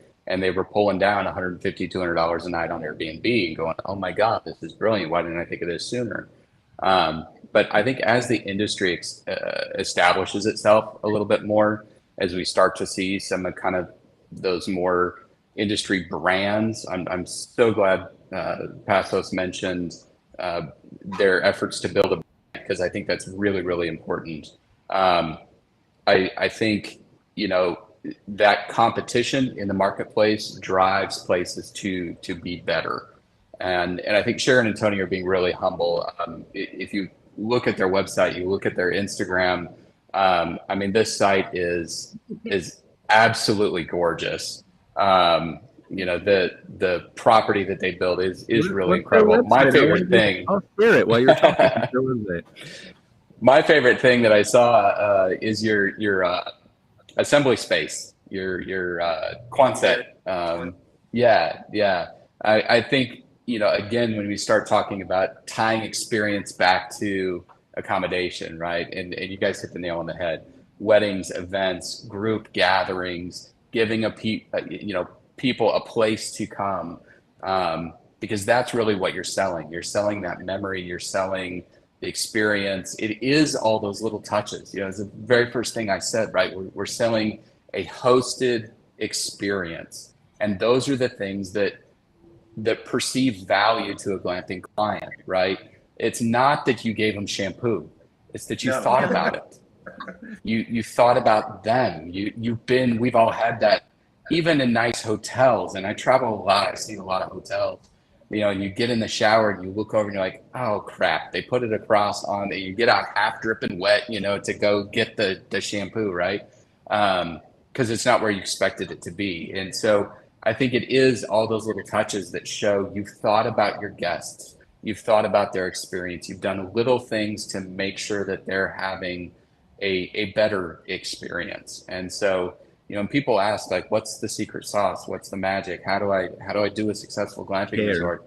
they were pulling down $150, $200 a night on Airbnb and going, oh my God, this is brilliant. Why didn't I think of this sooner? But I think as the industry establishes itself a little bit more, as we start to see some of kind of those more industry brands, I'm so glad Passos mentioned their efforts to build a brand, because I think that's really, really important. I think, that competition in the marketplace drives places to be better. And I think Sharen and Tony are being really humble. If you look at their website, you look at their Instagram, this site is absolutely gorgeous. The property that they build is really incredible. My favorite thing. I'll share it while you're talking. My favorite thing that I saw is your assembly space, your Quonset. I think, again, when we start talking about tying experience back to accommodation, right? And you guys hit the nail on the head. Weddings, events, group gatherings, giving people a place to come, because that's really what you're selling. You're selling that memory. You're selling the experience. It is all those little touches. It's the very first thing I said, right? We're selling a hosted experience, and those are the things that perceive value to a glamping client, right? It's not that you gave them shampoo. It's that you thought about it. You thought about them. We've all had that, even in nice hotels. And I travel a lot. I've seen a lot of hotels, and you get in the shower and you look over and you're like, oh crap, they put it across on it. You get out half dripping wet, to go get the shampoo, right? Because it's not where you expected it to be. And so I think it is all those little touches that show you've thought about your guests. You've thought about their experience. You've done little things to make sure that they're having a better experience. And so, when people ask, like, what's the secret sauce? What's the magic? How do I do a successful glamping resort?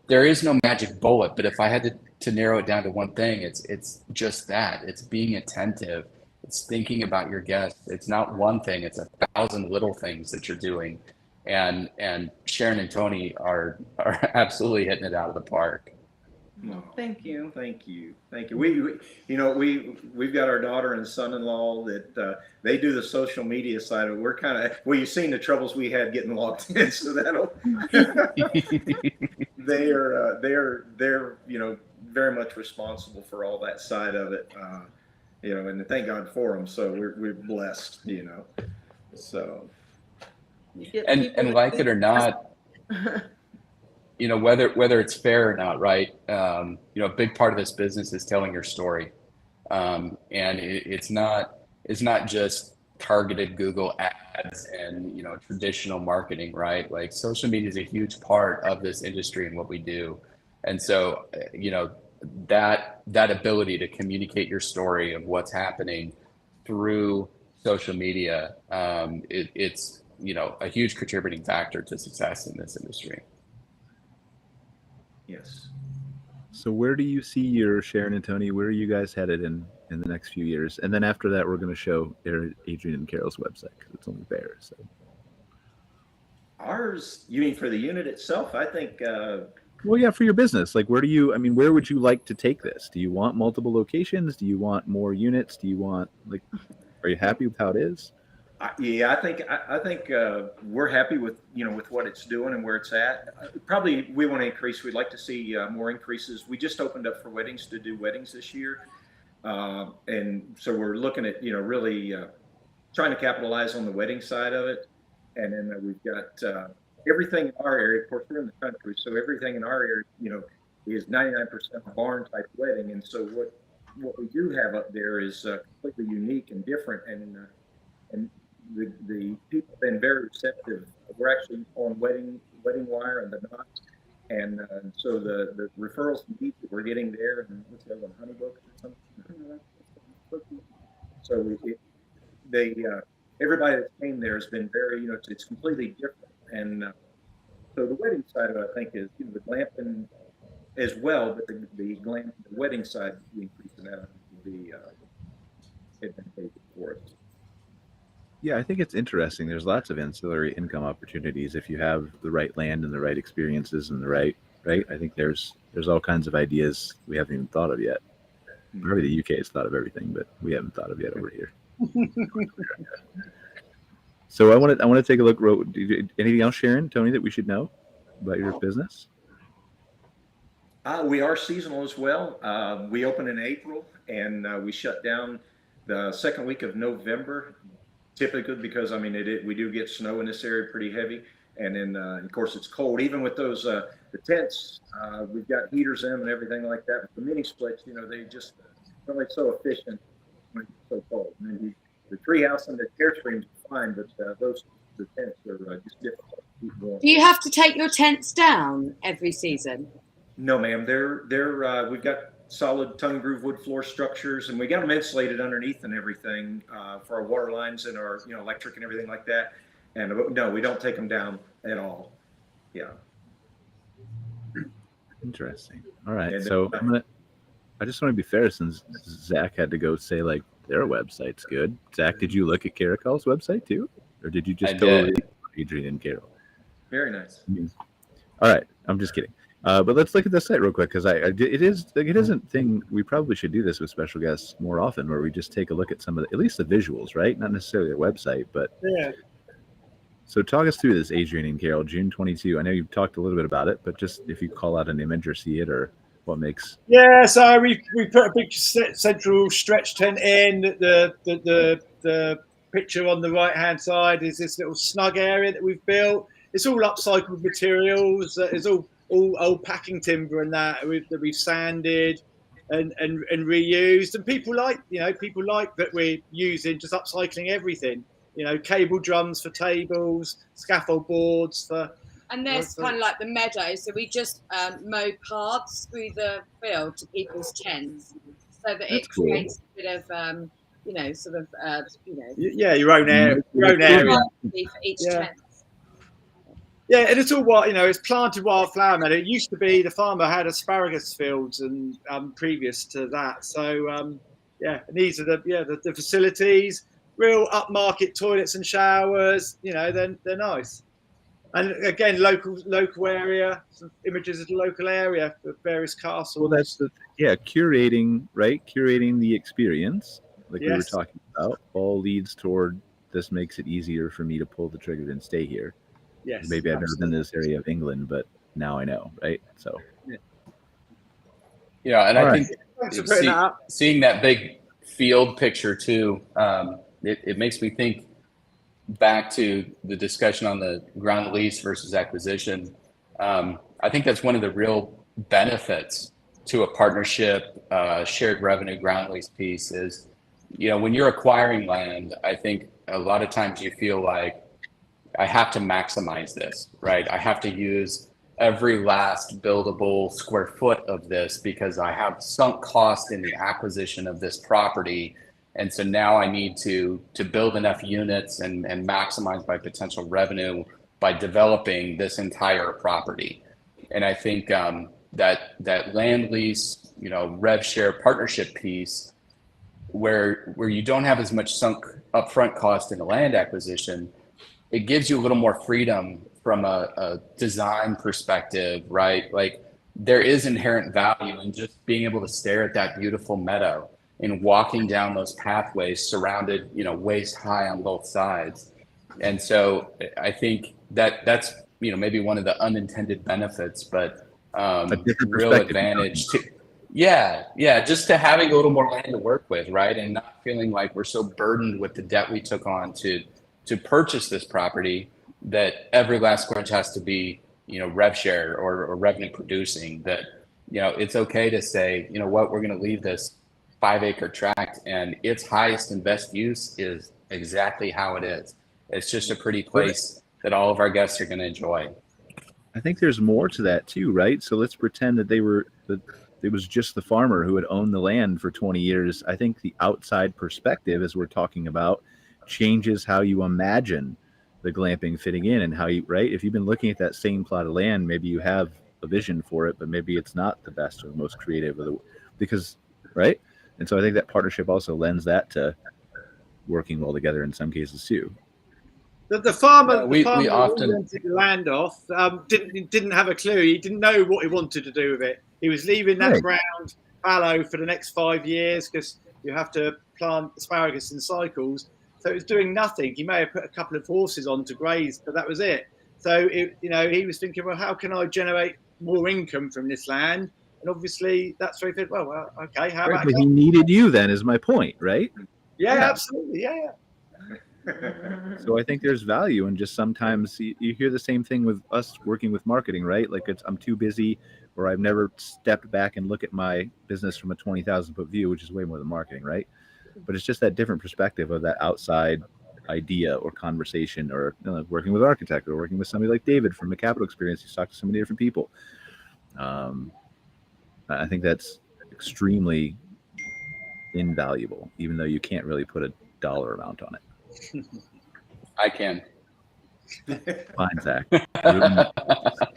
There is no magic bullet, but if I had to narrow it down to one thing, it's just that. It's being attentive. It's thinking about your guests. It's not one thing. It's 1,000 little things that you're doing. and Sharen and Tony are absolutely hitting it out of the park. No, Thank you. thank you. We've got our daughter and son-in-law that they do the social media side of it. We're kind of, well, you've seen the troubles we had getting logged in, so that'll they're very much responsible for all that side of it, and thank God for them. So we're blessed, so. And like it or not, whether it's fair or not, right? A big part of this business is telling your story, and it's not just targeted Google ads and traditional marketing, right? Like social media is a huge part of this industry and what we do, and so that ability to communicate your story of what's happening through social media, it's a huge contributing factor to success in this industry. Yes. So where do you see your Sharen and Tony? Where are you guys headed in the next few years? And then after that, we're going to show Adrian and Carol's website because it's only fair. So Ours, you mean for the unit itself? I think. Well, yeah, for your business. Like, where would you like to take this? Do you want multiple locations? Do you want more units? Do you want are you happy with how it is? Yeah, I think we're happy with with what it's doing and where it's at. Probably we want to increase. We'd like to see more increases. We just opened up for weddings to do weddings this year, and so we're looking at really trying to capitalize on the wedding side of it. And then we've got everything in our area. Of course, we're in the country, so everything in our area is 99% barn type wedding. And so what we do have up there is completely unique and different, and the people have been very receptive. We're actually on wedding wire and the knots, and so the referrals and leads that we're getting there, and what's the other one, Honeybooks or something. So everybody that came there has been very, it's completely different, and so the wedding side of it, I think, is the glamping as well, but the wedding side, the increase in that will be advantageous for us. Yeah, I think it's interesting. There's lots of ancillary income opportunities if you have the right land and the right experiences and the right. I think there's all kinds of ideas we haven't even thought of yet. Probably the UK has thought of everything, but we haven't thought of yet over here. So I want to take a look. Anything else, Sharen, Tony, that we should know about your business? We are seasonal as well. We open in April and we shut down the second week of November. Typically, because we do get snow in this area pretty heavy, and then of course it's cold. Even with those the tents, we've got heaters in them and everything like that. But the mini splits, they just only so efficient when it's so cold. And then the treehouse and the Airstreams are fine, but the tents are just difficult to keep warm. Do you have to take your tents down every season? No, ma'am. They're we've got solid tongue groove wood floor structures, and we got them insulated underneath and everything for our water lines and our electric and everything like that. And no, we don't take them down at all. Yeah. Interesting. All right. And so I just want to be fair, since Zach had to go say their website's good. Zach, did you look at Caracol's website too, or did you just go Adrian and Carol? Very nice. All right. I'm just kidding. But let's look at the site real quick, because it isn't thing. We probably should do this with special guests more often, where we just take a look at some of at least the visuals, right? Not necessarily their website, but yeah. So talk us through this, Adrian and Carol, June 22. I know you've talked a little bit about it, but just if you call out an image or see it, or what makes. Yeah, so we put a big central stretch tent in. The picture on the right hand side is this little snug area that we've built. It's all upcycled materials. It's all old packing timber and that we've sanded and reused, and people like that we're using, just upcycling everything, cable drums for tables, scaffold boards for. And there's kind of like the meadow, so we just mowed paths through the field to people's tents, so that it creates a bit of yeah, your own area for each tent. Yeah, and it's all it's planted wildflower meadow. It used to be the farmer had asparagus fields and previous to that. So and these are the facilities, real upmarket toilets and showers. They're nice. And again, local area, some images of the local area of various castles. Well, that's curating, right? Curating the experience, like we were Yes. talking about, all leads toward this makes it easier for me to pull the trigger and stay here. Yes. Maybe I've never been to absolutely. this area of England, but now I know, right? So. Yeah, and All I right. think Thanks for putting that up. seeing that big field picture too, it makes me think back to the discussion on the ground lease versus acquisition. I think that's one of the real benefits to a partnership, shared revenue ground lease piece is, when you're acquiring land, I think a lot of times you feel like I have to maximize this, right? I have to use every last buildable square foot of this because I have sunk cost in the acquisition of this property. And so now I need to build enough units and maximize my potential revenue by developing this entire property. And I think that land lease, rev share partnership piece where you don't have as much sunk upfront cost in the land acquisition, it gives you a little more freedom from a design perspective, right? Like there is inherent value in just being able to stare at that beautiful meadow and walking down those pathways surrounded, waist high on both sides. And so I think that's, maybe one of the unintended benefits, but A different real perspective. advantage to, just to having a little more land to work with, right? And not feeling like we're so burdened with the debt we took on to purchase this property that every last square inch has to be, rev share or revenue producing, that, it's okay to say, what, we're going to leave this 5-acre tract and its highest and best use is exactly how it is. It's just a pretty place that all of our guests are going to enjoy. I think there's more to that too, right? So let's pretend that it was just the farmer who had owned the land for 20 years. I think the outside perspective, as we're talking about, changes how you imagine the glamping fitting in and how you, right? If you've been looking at that same plot of land, maybe you have a vision for it, but maybe it's not the best or the most creative because, right? And so I think that partnership also lends that to working well together in some cases too. The farmer, we who often rented the land off, didn't have a clue. He didn't know what he wanted to do with it. He was leaving that Right. ground fallow for the next 5 years because you have to plant asparagus in cycles. So it was doing nothing. He may have put a couple of horses on to graze, but that was it. So he was thinking, well, how can I generate more income from this land? And obviously, that's where he said, well, okay, how Right, about? but he needed you then, is my point, right? Yeah, Yeah. absolutely, yeah. So I think there's value in just sometimes you hear the same thing with us working with marketing, right? Like I'm too busy, or I've never stepped back and look at my business from a 20,000 foot view, which is way more than marketing, right? But it's just that different perspective of that outside idea or conversation, or working with an architect or working with somebody like David from the Capital Experience. He's talked to so many different people. I think that's extremely invaluable, even though you can't really put a dollar amount on it. I can. Fine, Zach. Ruben,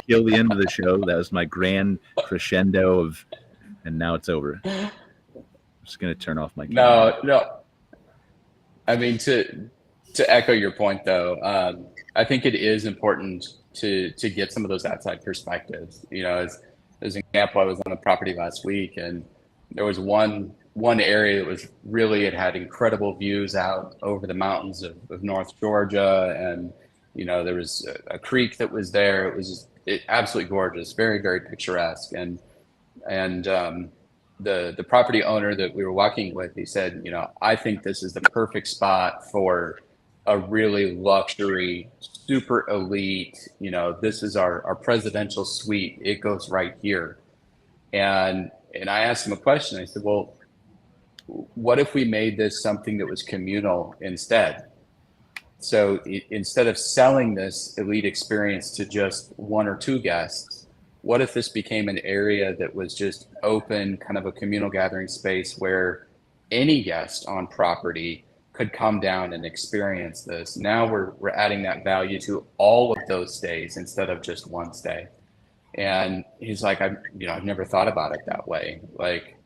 kill the end of the show. That was my grand crescendo of, and now it's over. I'm just gonna turn off my camera. No. I mean, to echo your point, though, I think it is important to get some of those outside perspectives. As an example, I was on a property last week, and there was one area that was really, it had incredible views out over the mountains of North Georgia, and there was a creek that was there. It was just absolutely gorgeous, very, very picturesque, and the property owner that we were walking with, he said, I think this is the perfect spot for a really luxury, super elite, this is our presidential suite. It goes right here. And I asked him a question. I said, well, what if we made this something that was communal instead? So instead of selling this elite experience to just one or two guests, what if this became an area that was just open, kind of a communal gathering space where any guest on property could come down and experience this? Now we're adding that value to all of those stays instead of just one stay. And he's like, I've never thought about it that way. Like,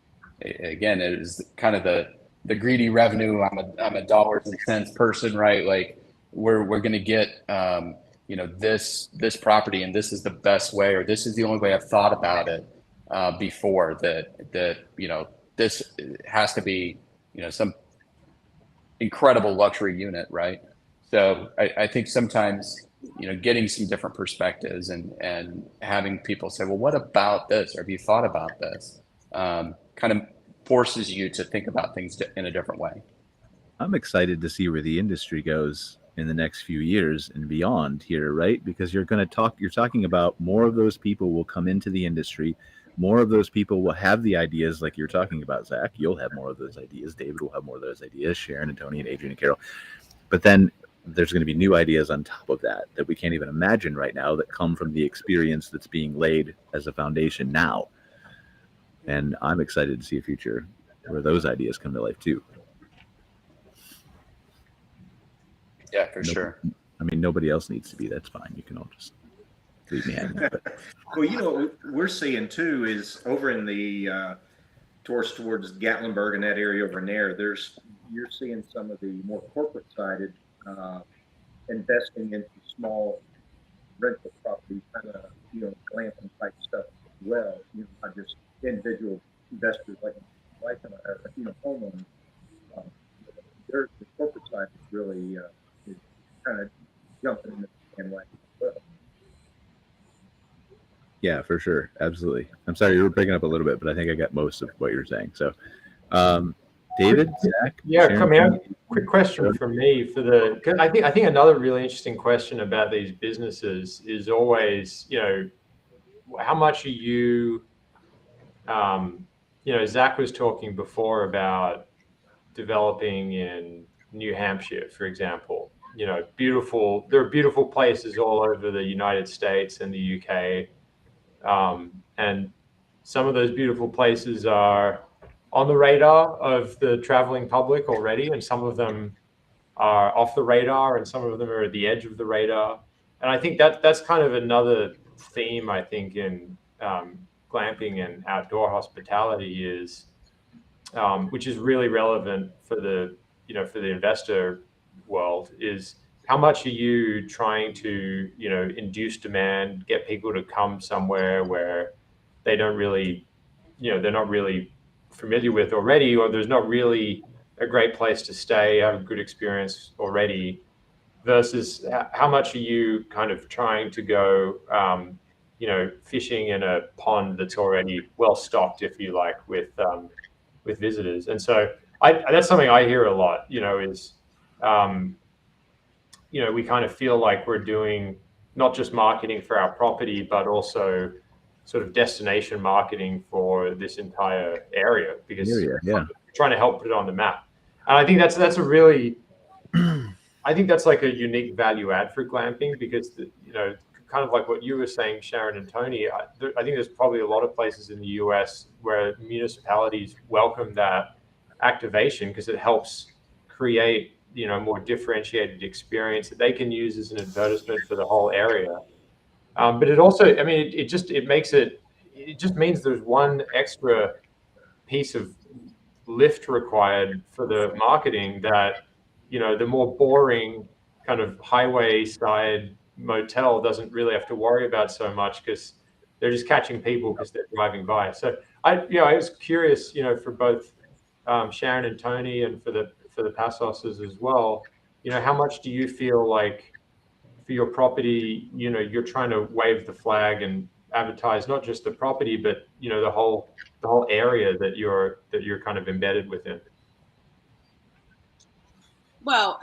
again, it is kind of the greedy revenue. I'm a dollars and cents person, right? Like we're going to get this property and this is the best way, or this is the only way I've thought about it before, that this has to be some incredible luxury unit, right? So I think sometimes getting some different perspectives and having people say, well, what about this, or have you thought about this, kind of forces you to think about things in a different way. I'm excited to see where the industry goes in the next few years and beyond here, right? Because you're talking about more of those people will come into the industry. More of those people will have the ideas like you're talking about, Zach. You'll have more of those ideas. David will have more of those ideas. Sharen and Tony and Adrian and Carol. But then there's going to be new ideas on top of that we can't even imagine right now, that come from the experience that's being laid as a foundation now. And I'm excited to see a future where those ideas come to life too. Yeah, for sure. I mean, nobody else needs to be. That's fine. You can all just leave me hanging. Well, what we're seeing too is over in the towards Gatlinburg and that area over there. You're seeing some of the more corporate-sided investing into small rental properties, kind of glamping type stuff as well. Not just individual investors like homeowners. The corporate side is really is kind of jumping in the bandwagon as well. Yeah, for sure. Absolutely. I'm sorry, you were breaking up a little bit, but I think I got most of what you were saying. So, David, Zach? Yeah, come here. Quick question from me I think another really interesting question about these businesses is always, how much are you, Zach was talking before about developing in New Hampshire, for example. There are beautiful places all over the United States and the UK. And some of those beautiful places are on the radar of the traveling public already, and some of them are off the radar, and some of them are at the edge of the radar. And I think that's kind of another theme, I think, in glamping and outdoor hospitality is, which is really relevant for the investor world, is how much are you trying to, induce demand, get people to come somewhere where they don't really, they're not really familiar with already, or there's not really a great place to stay, have a good experience already, versus how much are you kind of trying to go, fishing in a pond that's already well stocked, if you like, with visitors. And so that's something I hear a lot, is, we kind of feel like we're doing not just marketing for our property, but also sort of destination marketing for this entire area, because we're trying to help put it on the map. And I think that's a really, I think that's like a unique value add for glamping, because kind of like what you were saying, Sharen and Tony, I think there's probably a lot of places in the US where municipalities welcome that activation, because it helps create more differentiated experience that they can use as an advertisement for the whole area. But it also, it just means there's one extra piece of lift required for the marketing that, the more boring kind of highway side motel doesn't really have to worry about so much, because they're just catching people because they're driving by. So I was curious, for both Sharen and Tony, and for the Passoses as well, how much do you feel like for your property, you're trying to wave the flag and advertise not just the property, but the whole area that you're kind of embedded within? Well,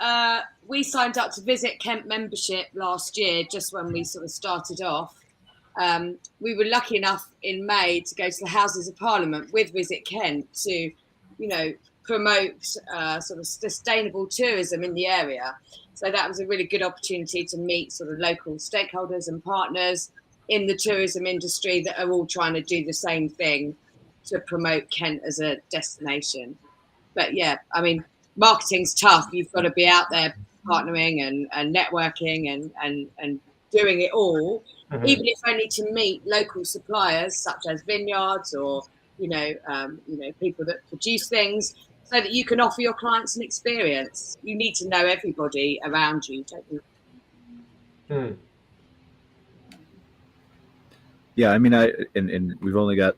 we signed up to Visit Kent membership last year, just when we sort of started off. We were lucky enough in May to go to the Houses of Parliament with Visit Kent to, promote sort of sustainable tourism in the area. So that was a really good opportunity to meet sort of local stakeholders and partners in the tourism industry that are all trying to do the same thing to promote Kent as a destination. But yeah, marketing's tough. You've got to be out there partnering and networking and doing it all, even if only to meet local suppliers such as vineyards or people that produce things, so that you can offer your clients an experience. You need to know everybody around you, don't you? Yeah, I mean, and we've only got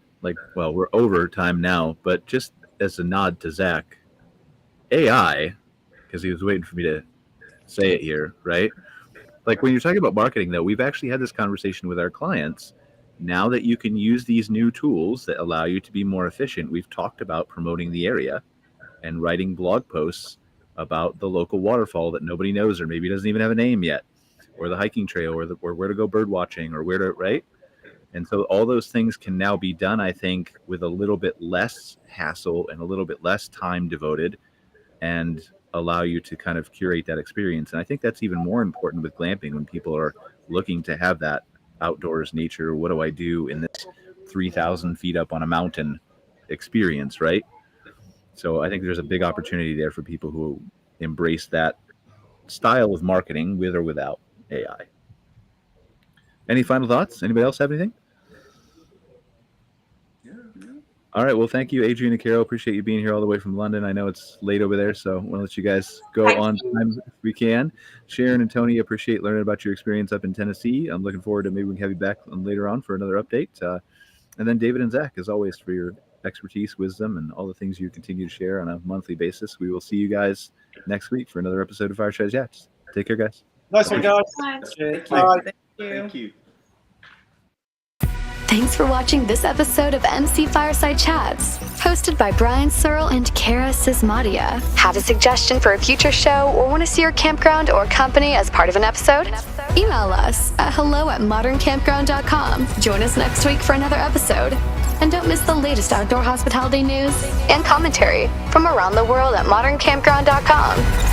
we're over time now, but just as a nod to Zach, AI, because he was waiting for me to say it here, right? Like when you're talking about marketing, though, we've actually had this conversation with our clients. Now that you can use these new tools that allow you to be more efficient, we've talked about promoting the area and writing blog posts about the local waterfall that nobody knows or maybe doesn't even have a name yet, or the hiking trail, or where to go bird watching, or where to, right? And so all those things can now be done, I think, with a little bit less hassle and a little bit less time devoted, and allow you to kind of curate that experience. And I think that's even more important with glamping when people are looking to have that outdoors nature. What do I do in this 3,000 feet up on a mountain experience, right? So I think there's a big opportunity there for people who embrace that style of marketing with or without AI. Any final thoughts? Anybody else have anything? All right. Well, thank you, Adrian and Carol. Appreciate you being here all the way from London. I know it's late over there, so we'll let you guys go on time if we can. Sharen and Tony, appreciate learning about your experience up in Tennessee. I'm looking forward to maybe we can have you back later on for another update. And then David and Zach, as always, for your expertise, wisdom, and all the things you continue to share on a monthly basis. We will see you guys next week for another episode of Fireside Chats. Take care, guys. Nice one, guys. Thank you. Thanks for watching this episode of MC Fireside Chats, hosted by Brian Searl and Cara Sismadia. Have a suggestion for a future show or want to see your campground or company as part of an episode? Email us at hello@moderncampground.com. Join us next week for another episode. And don't miss the latest outdoor hospitality news and commentary from around the world at moderncampground.com.